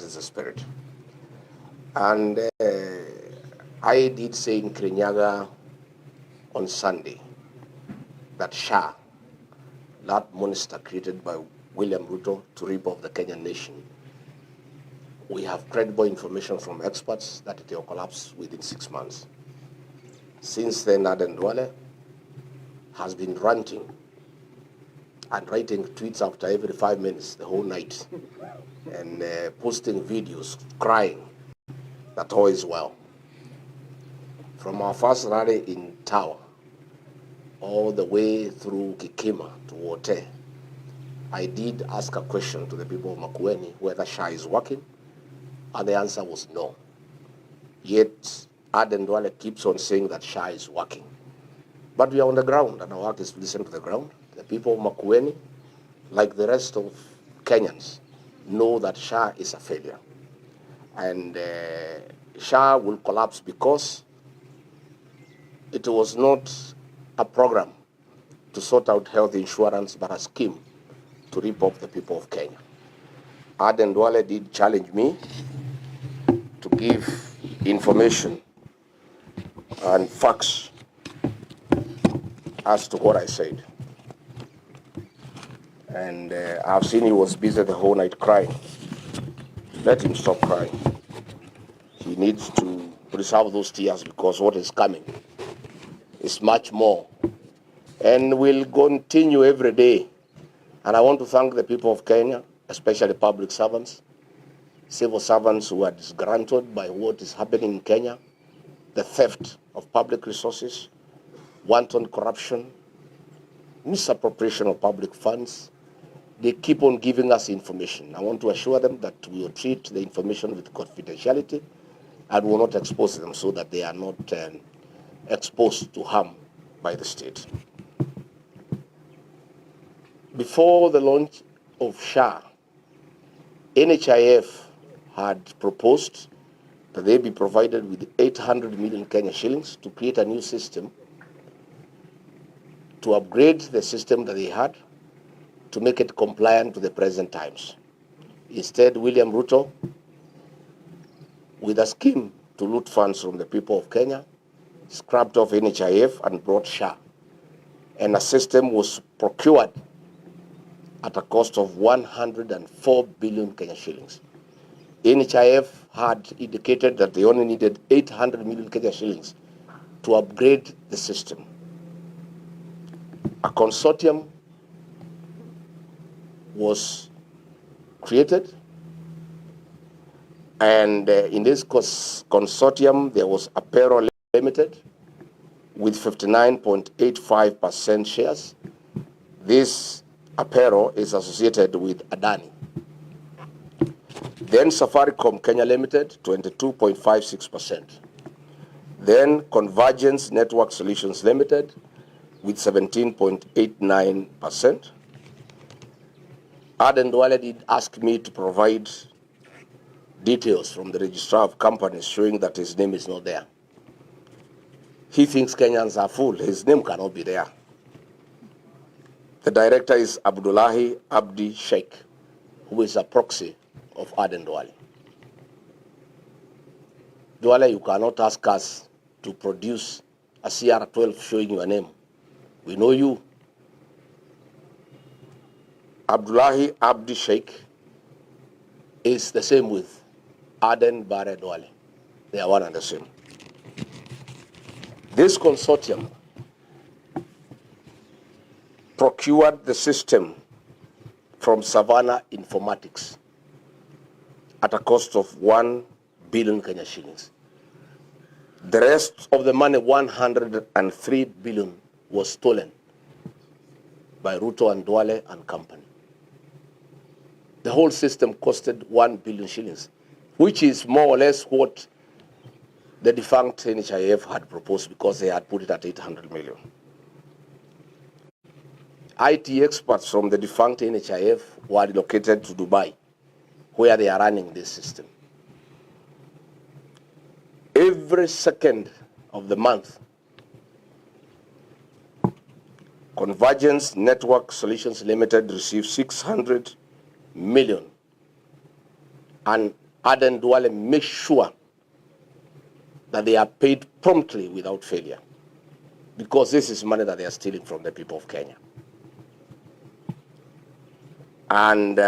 is the spirit. And I did say in Kirinyaga on Sunday that SHA, that monster created by William Ruto to rip off the Kenyan nation, we have credible information from experts that it will collapse within 6 months. Since then, Duale has been ranting and writing tweets after every 5 minutes the whole night and posting videos crying that all is well. From our first rally in Tower all the way through Kikima to Wote, I did ask a question to the people of Makueni whether SHA is working, and the answer was no. Yet Duale keeps on saying that SHA is working. But we are on the ground, and our work is to listen to the ground. The people of Makueni, like the rest of Kenyans, know that SHA is a failure. And SHA will collapse because it was not a program to sort out health insurance, but a scheme to rip off the people of Kenya. Duale did challenge me to give information and facts as to what I said. And I've seen he was busy the whole night crying. Let him stop crying. He needs to preserve those tears because what is coming is much more. And will continue every day. And I want to thank the people of Kenya, especially public servants, civil servants who are disgruntled by what is happening in Kenya, the theft of public resources, wanton corruption, misappropriation of public funds. They keep on giving us information. I want to assure them that we will treat the information with confidentiality and will not expose them so that they are not exposed to harm by the state. Before the launch of SHA, NHIF had proposed that they be provided with 800 million Kenya shillings to create a new system, to upgrade the system that they had, to make it compliant to the present times. Instead, William Ruto, with a scheme to loot funds from the people of Kenya, scrapped off NHIF and brought SHA. And a system was procured at a cost of 104 billion Kenya shillings. NHIF had indicated that they only needed 800 million Kenya shillings to upgrade the system. A consortium was created, and in this consortium there was Apero Limited with 59.85% shares. This Apero is associated with Adani. Then Safaricom Kenya Limited, 22.56%. Then Convergence Network Solutions Limited with 17.89%. Duale did ask me to provide details from the registrar of companies showing that his name is not there. He thinks Kenyans are full. His name cannot be there. The director is Abdullahi Abdi Sheikh, who is a proxy of Duale. Duale, you cannot ask us to produce a CR12 showing your name. We know you. Abdullahi Abdi Sheikh is the same with Duale. They are one and the same. This consortium procured the system from Savannah Informatics at a cost of 1 billion Kenya shillings. The rest of the money, 103 billion, was stolen by Ruto and Duale and company. The whole system costed 1 billion shillings, which is more or less what the defunct NHIF had proposed because they had put it at 800 million. IT experts from the defunct NHIF were relocated to Dubai, where they are running this system. Every second of the month, Convergence Network Solutions Limited receives 600 million, and and Duale make sure that they are paid promptly without failure, because this is money that they are stealing from the people of Kenya. And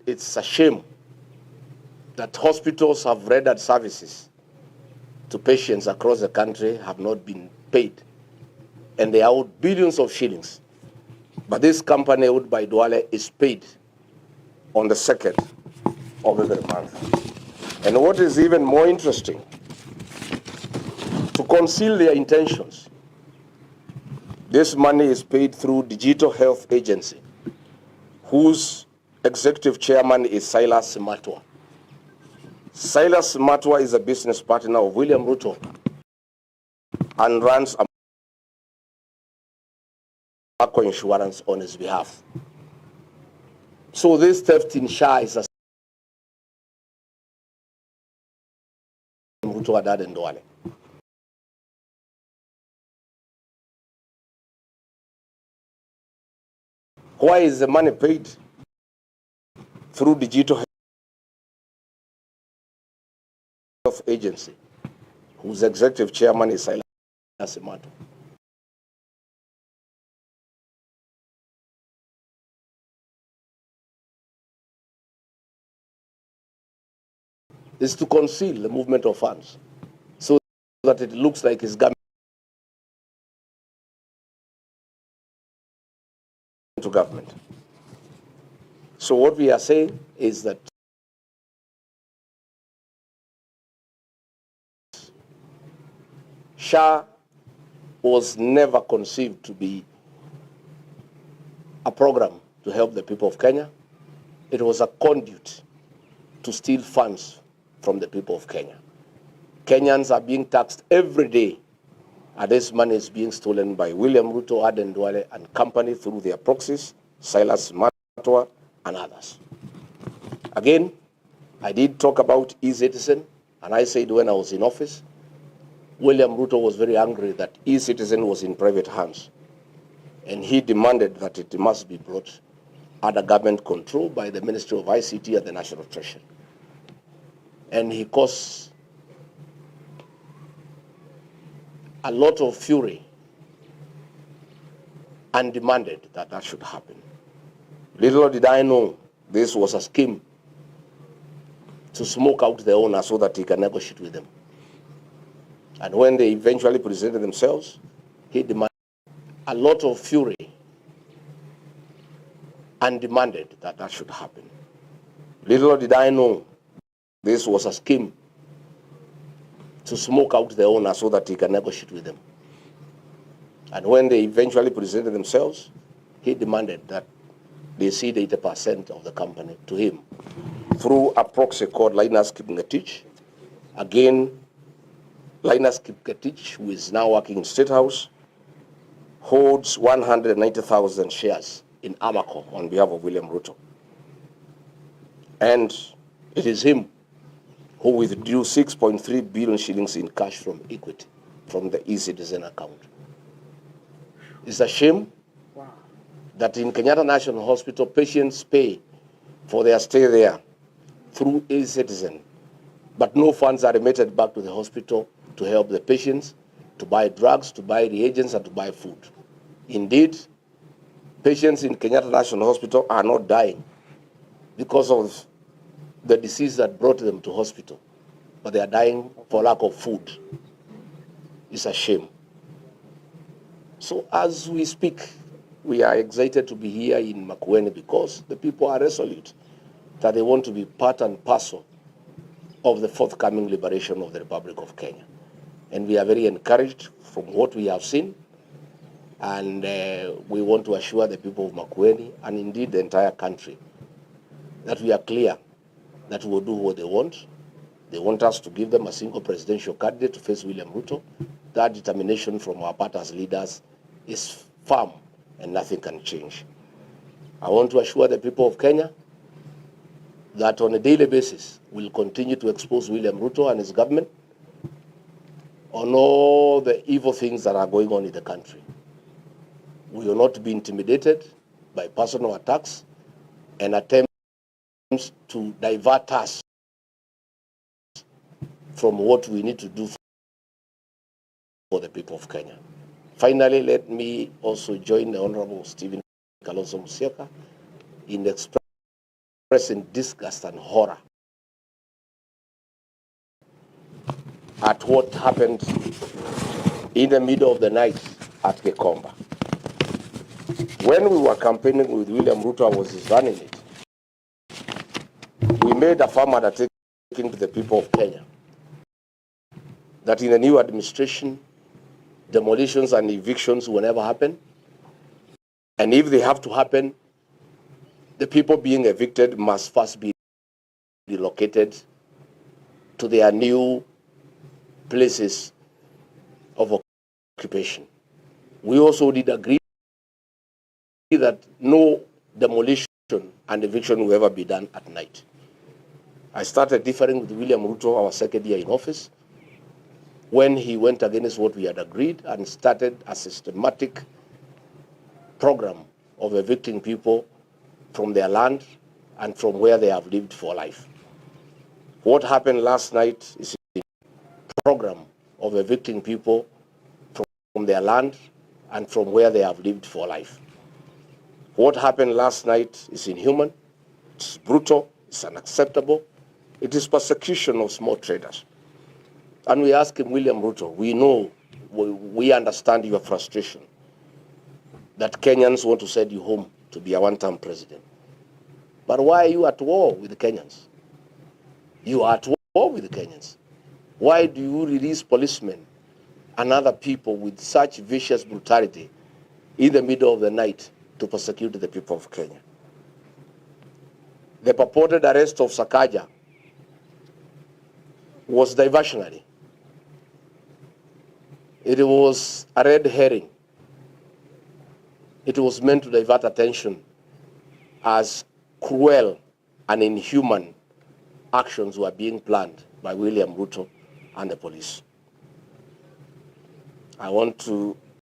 it's a shame that hospitals have rendered services to patients across the country have not been paid, and they are owed billions of shillings. But this company owned by Duale is paid on the 2nd of every month. And what is even more interesting, to conceal their intentions, this money is paid through Digital Health Agency, whose executive chairman is Silas Matwa. Silas Matwa is a business partner of William Ruto and runs a Aqua Insurance on his behalf. So this theft in SHA is a Ruto Adad and Duale. Why is the money paid through Digital Health Agency, whose executive chairman is Silas Matwa? Is to conceal the movement of funds so that it looks like it's government to government. So what we are saying is that SHA was never conceived to be a program to help the people of Kenya. It was a conduit to steal funds from the people of Kenya. Kenyans are being taxed every day, and this money is being stolen by William Ruto, Aden Duale, and company through their proxies, Silas Matwa, and others. Again, I did talk about e-citizen, and I said when I was in office, William Ruto was very angry that e-citizen was in private hands, and he demanded that it must be brought under government control by the Ministry of ICT and the National Treasury. And he caused a lot of fury and demanded that that should happen. Little did I know this was a scheme to smoke out the owner so that he can negotiate with them. And when they eventually presented themselves, he demanded a lot of fury and demanded that that should happen. Little did I know this was a scheme to smoke out the owner so that he can negotiate with them. And when they eventually presented themselves, he demanded that they cede 80% of the company to him through a proxy called Linus Kipngetich. Again, Linus Kipngetich, who is now working in State House, holds 190,000 shares in Amaco on behalf of William Ruto. And it is him who withdrew 6.3 billion shillings in cash from Equity, from the e-citizen account. It's a shame that in Kenyatta National Hospital, patients pay for their stay there through e-citizen, but no funds are remitted back to the hospital to help the patients, to buy drugs, to buy reagents, and to buy food. Indeed, patients in Kenyatta National Hospital are not dying because of the disease that brought them to hospital, but they are dying for lack of food. It's a shame. So as we speak, we are excited to be here in Makueni because the people are resolute that they want to be part and parcel of the forthcoming liberation of the Republic of Kenya. And we are very encouraged from what we have seen, and we want to assure the people of Makueni, and indeed the entire country, that we are clear that we will do what they want. They want us to give them a single presidential candidate to face William Ruto. That determination from our part as leaders is firm and nothing can change. I want to assure the people of Kenya that on a daily basis, we'll continue to expose William Ruto and his government on all the evil things that are going on in the country. We will not be intimidated by personal attacks and attempts to divert us from what we need to do for the people of Kenya. Finally, let me also join the Honorable Stephen Kalonzo Musyoka in expressing disgust and horror at what happened in the middle of the night at Gikomba. When we were campaigning with William Ruto, I was running it. We made a firm undertaking to the people of Kenya that in the new administration, demolitions and evictions will never happen. And if they have to happen, the people being evicted must first be relocated to their new places of occupation. We also did agree that no demolition and eviction will ever be done at night. I started differing with William Ruto, our second year in office, when he went against what we had agreed and started a systematic program of evicting people from their land and from where they have lived for life. What happened last night is a program of evicting people from their land and from where they have lived for life. What happened last night is inhuman, it's brutal, it's unacceptable, it is persecution of small traders. And we ask him, William Ruto, we know, we understand your frustration that Kenyans want to send you home to be a one-term president. But why are you at war with the Kenyans? You are at war with the Kenyans. Why do you release policemen and other people with such vicious brutality in the middle of the night to persecute the people of Kenya? The purported arrest of Sakaja was diversionary. It was a red herring. It was meant to divert attention as cruel and inhuman actions were being planned by William Ruto and the police. I want to